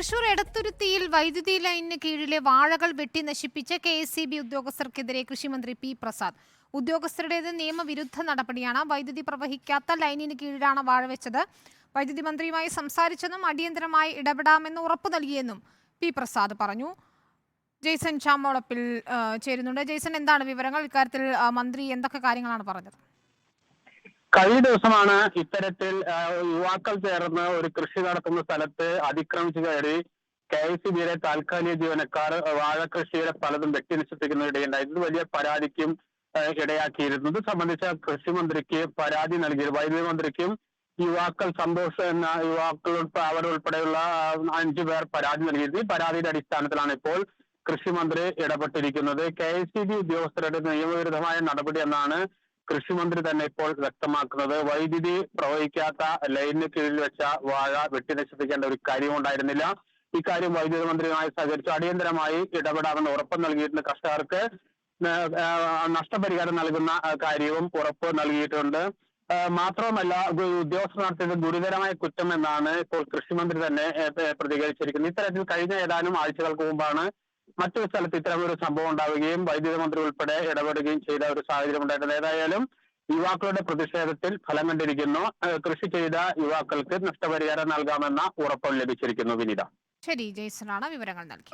തൃശൂർ എടത്തുരുത്തിയിൽ വൈദ്യുതി ലൈനിന് കീഴിലെ വാഴകൾ വെട്ടി നശിപ്പിച്ച KSEB ഉദ്യോഗസ്ഥർക്കെതിരെ കൃഷിമന്ത്രി പി പ്രസാദ്. ഉദ്യോഗസ്ഥരുടേത് നിയമവിരുദ്ധ നടപടിയാണ്. വൈദ്യുതി പ്രവഹിക്കാത്ത ലൈനിന് കീഴിലാണ് വാഴ വെച്ചത്. വൈദ്യുതി മന്ത്രിയുമായി സംസാരിച്ചെന്നും അടിയന്തരമായി ഇടപെടാമെന്ന് ഉറപ്പു നൽകിയെന്നും പി പ്രസാദ് പറഞ്ഞു. ജെയ്സൺ ചാമോളപ്പിൽ ചേരുന്നുണ്ട്. ജെയ്സൺ, എന്താണ് വിവരങ്ങൾ? ഇക്കാര്യത്തിൽ മന്ത്രി എന്തൊക്കെ കാര്യങ്ങളാണ് പറഞ്ഞത്? കഴിഞ്ഞ ദിവസമാണ് ഇത്തരത്തിൽ യുവാക്കൾ ചേർന്ന് ഒരു കൃഷി നടത്തുന്ന സ്ഥലത്ത് അതിക്രമിച്ചു കയറി KSEBിയുടെ താൽക്കാലിക ജീവനക്കാർ വാഴ കൃഷിയുടെ പലതും വെട്ടി നശിപ്പിക്കുന്നതിനിടയുണ്ടായി. ഇത് വലിയ പരാതിക്കും ഇടയാക്കിയിരുന്നു. ഇത് സംബന്ധിച്ച കൃഷിമന്ത്രിക്ക് പരാതി നൽകിയത് വൈദ്യുതി മന്ത്രിക്കും യുവാക്കൾ സന്തോഷ് എന്ന യുവാക്കൾ അവരുൾപ്പെടെയുള്ള 5 പേർ പരാതി നൽകിയത്. ഈ പരാതിയുടെ അടിസ്ഥാനത്തിലാണ് ഇപ്പോൾ കൃഷിമന്ത്രി ഇടപെട്ടിരിക്കുന്നത്. KSEB ഉദ്യോഗസ്ഥരുടെ നിയമവിരുദ്ധമായ നടപടി എന്നാണ് കൃഷിമന്ത്രി തന്നെ ഇപ്പോൾ വ്യക്തമാക്കുന്നത്. വൈദ്യുതി പ്രവഹിക്കാത്ത ലൈനിന് കീഴിൽ വെച്ച വാഴ വെട്ടി നശിപ്പിക്കേണ്ട ഒരു കാര്യവും ഉണ്ടായിരുന്നില്ല. ഇക്കാര്യം വൈദ്യുതി മന്ത്രിയുമായി സഹകരിച്ച് അടിയന്തരമായി ഇടപെടാമെന്ന് ഉറപ്പ് നൽകിയിട്ടുണ്ട്. കർഷകർക്ക് നഷ്ടപരിഹാരം നൽകുന്ന കാര്യവും ഉറപ്പ് നൽകിയിട്ടുണ്ട്. മാത്രവുമല്ല, ഉദ്യോഗസ്ഥർ നടത്തിയത് ഗുരുതരമായ കുറ്റം എന്നാണ് ഇപ്പോൾ കൃഷിമന്ത്രി തന്നെ പ്രതികരിച്ചിരിക്കുന്നത്. ഇത്തരത്തിൽ കഴിഞ്ഞ ഏതാനും ആഴ്ചകൾക്ക് മുമ്പാണ് മറ്റൊരു സ്ഥലത്ത് ഇത്തരമൊരു സംഭവം ഉണ്ടാവുകയും വൈദ്യുതി മന്ത്രി ഉൾപ്പെടെ ഇടപെടുകയും ചെയ്ത ഒരു സാഹചര്യം ഉണ്ടായിട്ടുണ്ട്. ഏതായാലും യുവാക്കളുടെ പ്രതിഷേധത്തിൽ ഫലം കണ്ടിരിക്കുന്നു. കൃഷി ചെയ്ത യുവാക്കൾക്ക് നഷ്ടപരിഹാരം നൽകാമെന്ന ഉറപ്പും ലഭിച്ചിരിക്കുന്നു. വിനീത. ശരി, ജെയ്സണാണ് വിവരങ്ങൾ നൽകി.